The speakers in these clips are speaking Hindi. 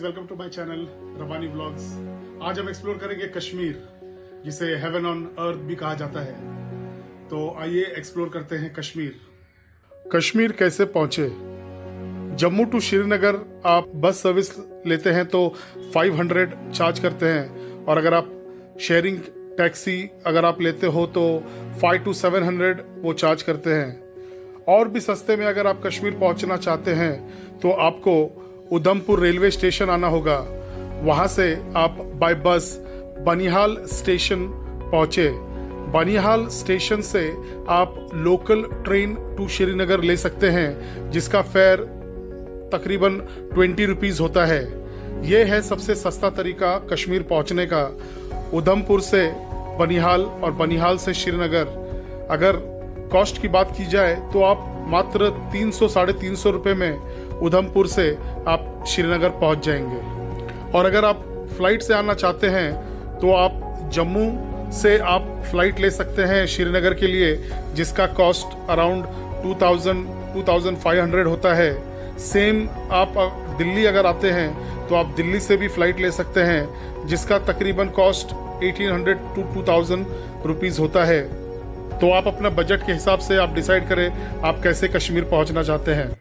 Welcome to my channel Rabbani vlogs. आज हम एक्सप्लोर करेंगे कश्मीर, जिसे हेवन ऑन अर्थ भी कहा जाता है। तो आइए एक्सप्लोर करते हैं कश्मीर। कश्मीर कैसे पहुंचे? जम्मू टू श्रीनगर आप बस सर्विस लेते हैं तो 500 चार्ज करते हैं, और अगर आप शेयरिंग टैक्सी अगर आप लेते हो तो 5 to 700 वो चार्ज करते हैं। और भी सस्ते में अगर आप कश्मीर पहुंचना चाहते हैं तो आपको उधमपुर रेलवे स्टेशन आना होगा। वहां से आप बाय बस बनिहाल स्टेशन पहुंचे। बनिहाल स्टेशन से आप लोकल ट्रेन टू श्रीनगर ले सकते हैं, जिसका फेयर तकरीबन 20 रुपीज होता है। यह है सबसे सस्ता तरीका कश्मीर पहुंचने का, उधमपुर से बनिहाल और बनिहाल से श्रीनगर। अगर कॉस्ट की बात की जाए तो आप मात्र 300-350 रुपए में उधमपुर से आप श्रीनगर पहुंच जाएंगे। और अगर आप फ्लाइट से आना चाहते हैं तो आप जम्मू से आप फ्लाइट ले सकते हैं श्रीनगर के लिए, जिसका कॉस्ट अराउंड 2500 होता है। सेम आप दिल्ली अगर आते हैं तो आप दिल्ली से भी फ्लाइट ले सकते हैं, जिसका तकरीबन कॉस्ट 1800 to 2000 रुपीज होता है। तो आप अपना बजट के हिसाब से आप डिसाइड करें आप कैसे कश्मीर पहुंचना चाहते हैं।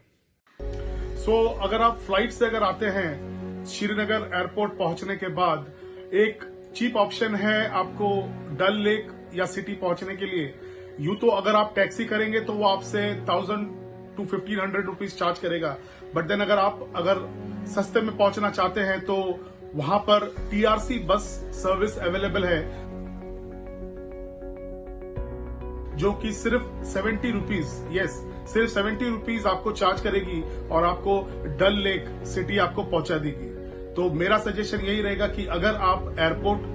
अगर आप फ्लाइट से अगर आते हैं श्रीनगर एयरपोर्ट पहुंचने के बाद, एक चीप ऑप्शन है आपको डल लेक या सिटी पहुंचने के लिए। यूं तो अगर आप टैक्सी करेंगे तो वो आपसे 1000 to 1500 रुपीज चार्ज करेगा, बट देन अगर सस्ते में पहुंचना चाहते हैं तो वहां पर टीआरसी बस सर्विस अवेलेबल है, जो कि सिर्फ 70 रुपीज, सिर्फ 70 रुपीज आपको चार्ज करेगी और आपको डल लेक सिटी आपको पहुंचा देगी। तो मेरा सजेशन यही रहेगा कि अगर आप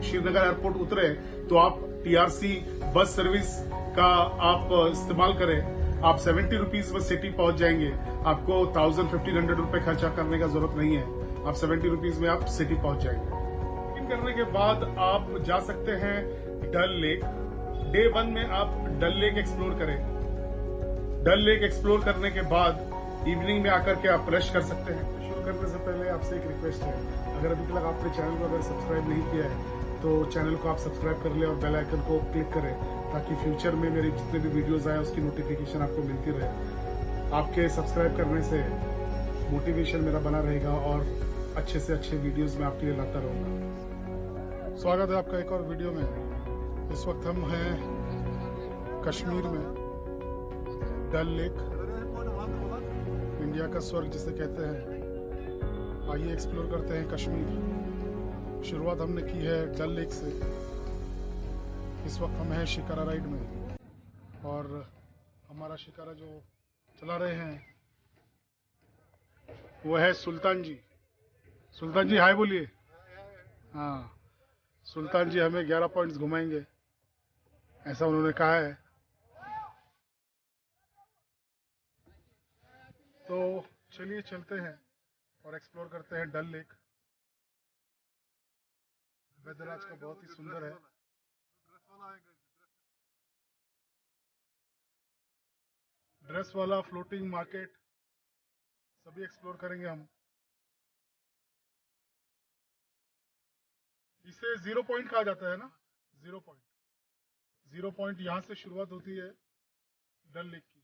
श्रीनगर एयरपोर्ट उतरे तो आप टीआरसी बस सर्विस का आप इस्तेमाल करें। आप 70 रुपीज में सिटी पहुंच जाएंगे, आपको 1500 रुपए खर्चा करने का जरूरत नहीं है। आप 70 रुपीज में आप सिटी पहुंच जाएंगे। करने के बाद आप जा सकते हैं डल लेक। डे 1 में आप डल लेक एक्सप्लोर करें। डल लेक एक्सप्लोर करने के बाद इवनिंग में आकर के आप रश कर सकते हैं। शुरू करने से पहले आपसे एक रिक्वेस्ट है, अगर अभी तक आपने चैनल को अगर सब्सक्राइब नहीं किया है तो चैनल को आप सब्सक्राइब कर लें और बेल आइकन को क्लिक करें, ताकि फ्यूचर में मेरे जितने भी वीडियोस आए उसकी नोटिफिकेशन आपको मिलती रहे। आपके सब्सक्राइब करने से मोटिवेशन मेरा बना रहेगा और अच्छे से अच्छे वीडियोस में आपके लिए लाता रहूंगा। स्वागत है आपका एक और वीडियो में। इस वक्त हम हैं कश्मीर में, डल लेक, इंडिया का स्वर्ग जिसे कहते हैं। आइए एक्सप्लोर करते हैं कश्मीर। शुरुआत हमने की है डल लेक से। इस वक्त हम हैं शिकारा राइड में, और हमारा शिकारा जो चला रहे हैं वो है सुल्तान जी। सुल्तान जी हाय बोलिए। हाँ, सुल्तान जी हमें 11 पॉइंट्स घुमाएंगे, ऐसा उन्होंने कहा है। तो चलिए चलते हैं और एक्सप्लोर करते हैं डल लेक। वेदर आज का बहुत ही सुंदर है। ड्रेस वाला फ्लोटिंग मार्केट सभी एक्सप्लोर करेंगे हम। इसे 0 पॉइंट कहा जाता है ना, 0 पॉइंट यहाँ से शुरुआत होती है डल लेक की।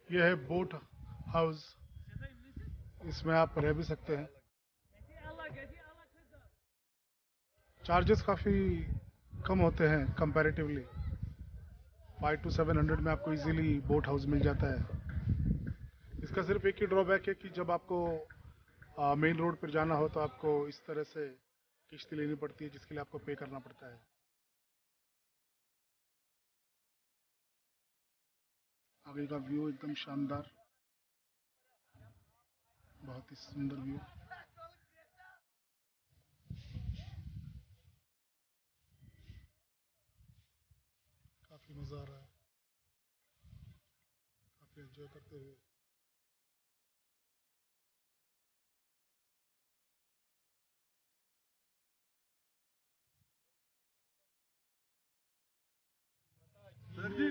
यह है बोट हाउस, इसमें आप रह भी सकते हैं। चार्जेस काफ़ी कम होते हैं कंपैरेटिवली। 5 to 700 में आपको इजीली बोट हाउस मिल जाता है। इसका सिर्फ एक ही ड्रॉबैक है कि जब आपको मेन रोड पर जाना हो तो आपको इस तरह से किश्ती लेनी पड़ती है, जिसके लिए आपको पे करना पड़ता है। आगे का व्यू एकदम शानदार, बहुत ही सुंदर व्यू। मजा आ रहा है, काफी एंजॉय करते हुए। सर जी,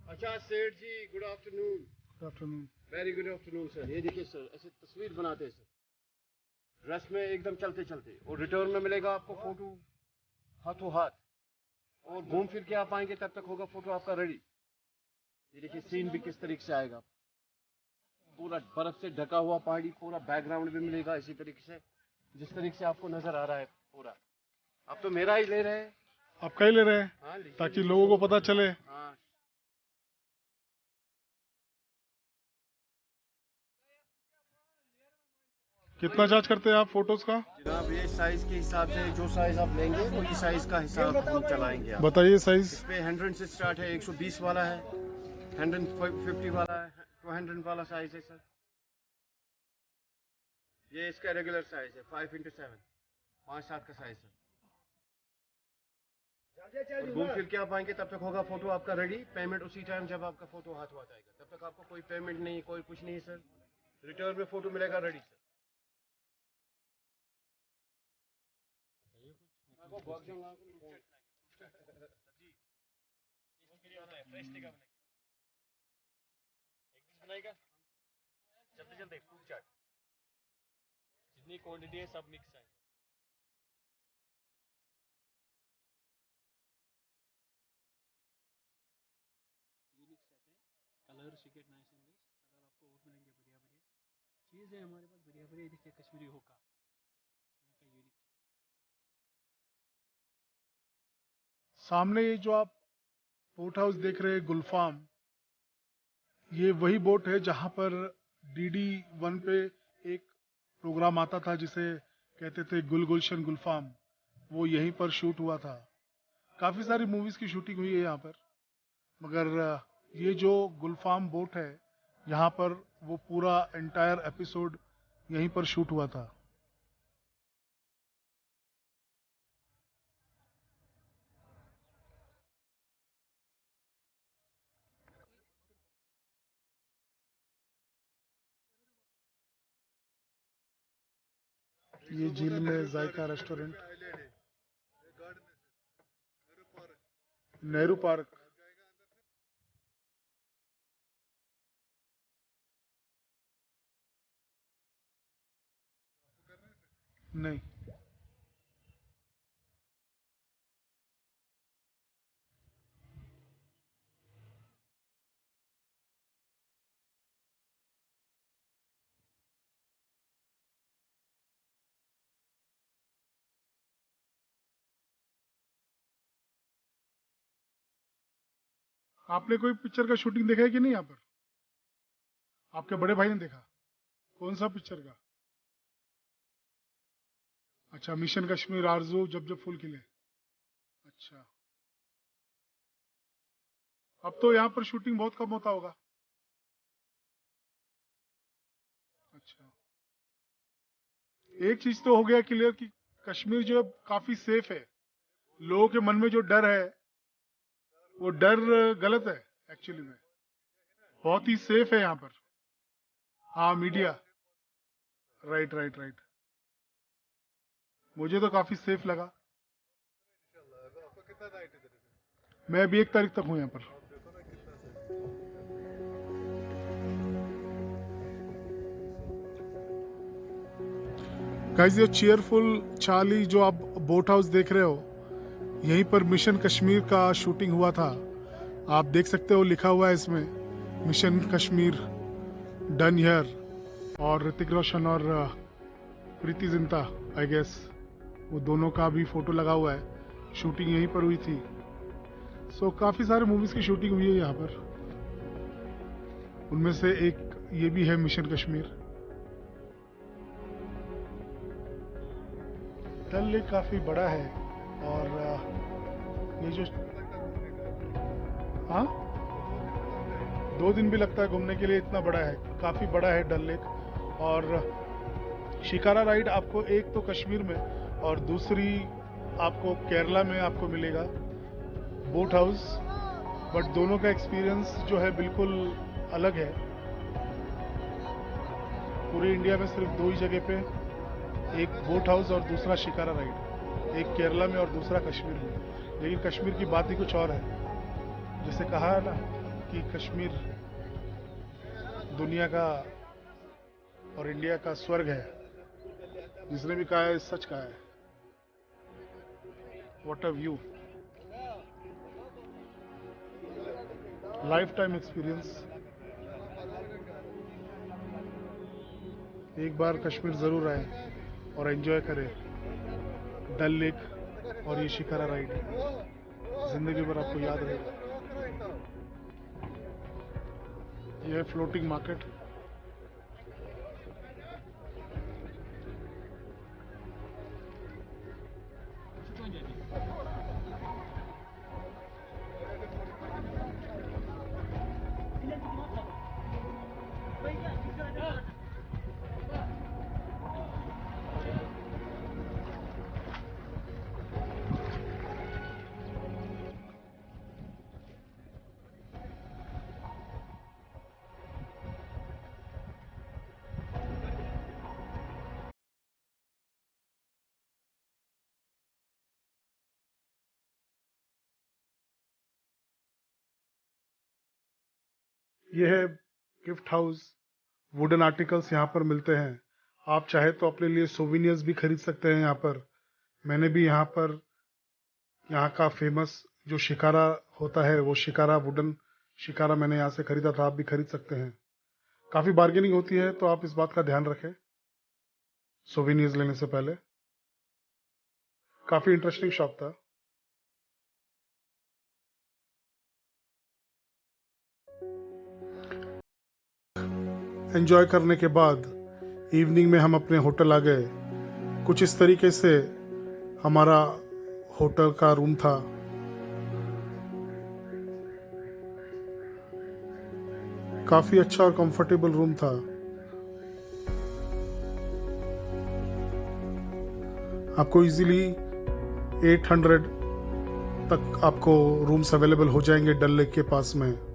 अच्छा सेठ जी, good afternoon. Good afternoon. Very good afternoon sir. ये देखिए सर, ऐसे तस्वीर बनाते हैं सर, ड्रेस में एकदम चलते चलते, और रिटर्न में मिलेगा आपको फोटो हाथों हाथ, और घूम फिर के आप आएंगे तब तक होगा फोटो आपका रेडी। ये देखिए सीन भी किस तरीके से आएगा, पूरा बर्फ से ढका हुआ पहाड़ी, पूरा बैकग्राउंड भी मिलेगा इसी तरीके से जिस तरीके से आपको नजर आ रहा है पूरा। आप तो मेरा ही ले रहे हैं। आपका ही ले रहे हैं हाँ, ताकि लोगों को पता चले। हाँ, कितना चार्ज करते हैं आप फोटोज का? जनाब ये साइज के हिसाब से, जो साइज आप लेंगे वही साइज का हिसाब हम चलाएंगे। आप बताइए साइज। इस पे 100 से स्टार्ट है, 120 वाला है, 150 वाला है, 200 वाला साइज है सर। ये इसका रेगुलर साइज है, 5x7, 5-7 का साइज है। और घूम फिर के आप आएंगे तब तक होगा फोटो आपका रेडी। पेमेंट उसी टाइम जब आपका फोटो हाथ में आएगा, तब तक आपको कोई पेमेंट नहीं, कोई कुछ नहीं सर। रिटर्न में फोटो मिलेगा रेडी सर। जल्दी जल्दी फ्रूट चाट, जितनी क्वांटिटी है सब मिक्स है। कलर शिकेट नाइस इन दिस कलर आपको और मिलेंगे बढ़िया बढ़िया चीज़ है हमारे पास, बढ़िया बढ़िया। देखिए कश्मीरी होका, यहाँ का यूनिक। सामने ये जो आप बोट हाउस देख रहे हैं गुलफाम, ये वही बोट है जहां पर DD1 पे एक प्रोग्राम आता था जिसे कहते थे गुल गुलशन गुलफाम। वो यहीं पर शूट हुआ था। काफी सारी मूवीज की शूटिंग हुई है यहाँ पर, मगर ये जो गुलफाम बोट है यहाँ पर वो पूरा एंटायर एपिसोड यहीं पर शूट हुआ था। ये झील में जायका रेस्टोरेंट, नेहरू पार्क। नहीं, आपने कोई पिक्चर का शूटिंग देखा है कि नहीं यहाँ पर? आपके बड़े भाई ने देखा? कौन सा पिक्चर का? अच्छा, मिशन कश्मीर, आरजू, जब जब फूल खिले। अच्छा, अब तो यहाँ पर शूटिंग बहुत कम होता होगा। अच्छा, एक चीज तो हो गया क्लियर कि कश्मीर जो है काफी सेफ है। लोगों के मन में जो डर है वो डर गलत है एक्चुअली में, बहुत ही सेफ है यहाँ पर। हाँ, मीडिया, राइट राइट राइट, मुझे तो काफी सेफ लगा। मैं अभी 1 तारीख तक हूँ यहाँ पर। गाइस, ये चीयरफुल चार्ली जो आप बोट हाउस देख रहे हो, यहीं पर मिशन कश्मीर का शूटिंग हुआ था। आप देख सकते हो लिखा हुआ है इसमें मिशन कश्मीर डन हियर, और ऋतिक रोशन और प्रीति जिंटा आई गेस, वो दोनों का भी फोटो लगा हुआ है। शूटिंग यहीं पर हुई थी। सो काफ़ी सारे मूवीज़ की शूटिंग हुई है यहाँ पर, उनमें से एक ये भी है मिशन कश्मीर। डल लेक काफ़ी बड़ा है, और ये जो, हाँ, 2 दिन भी लगता है घूमने के लिए, इतना बड़ा है, काफ़ी बड़ा है डल लेक। और शिकारा राइड आपको एक तो कश्मीर में और दूसरी आपको केरला में आपको मिलेगा बोट हाउस। बट दोनों का एक्सपीरियंस जो है बिल्कुल अलग है। पूरे इंडिया में सिर्फ 2 ही जगह पे, एक बोट हाउस और दूसरा शिकारा राइड, एक केरला में और दूसरा कश्मीर में। लेकिन कश्मीर की बात ही कुछ और है। जैसे कहा है ना कि कश्मीर दुनिया का और इंडिया का स्वर्ग है, जिसने भी कहा है सच कहा है। What a view, life time experience. एक बार कश्मीर जरूर आए और एंजॉय करें डल लेक और ये शिकारा राइड, जिंदगी भर आपको याद रहेगा। ये है फ्लोटिंग मार्केट। ये है गिफ्ट हाउस। वुडन आर्टिकल्स यहाँ पर मिलते हैं। आप चाहे तो अपने लिए सोविनियर्स भी खरीद सकते हैं यहाँ पर। मैंने भी यहाँ पर यहाँ का फेमस जो शिकारा होता है, वो शिकारा वुडन शिकारा मैंने यहाँ से खरीदा था। आप भी खरीद सकते हैं। काफी बार्गेनिंग होती है, तो आप इस बात का ध्यान रखें सोविनियर्स लेने से पहले। काफी इंटरेस्टिंग शॉप था। एंजॉय करने के बाद इवनिंग में हम अपने होटल आ गए। कुछ इस तरीके से हमारा होटल का रूम था। काफी अच्छा और कंफर्टेबल रूम था। आपको इजीली 800 तक आपको रूम्स अवेलेबल हो जाएंगे डल लेक के पास में।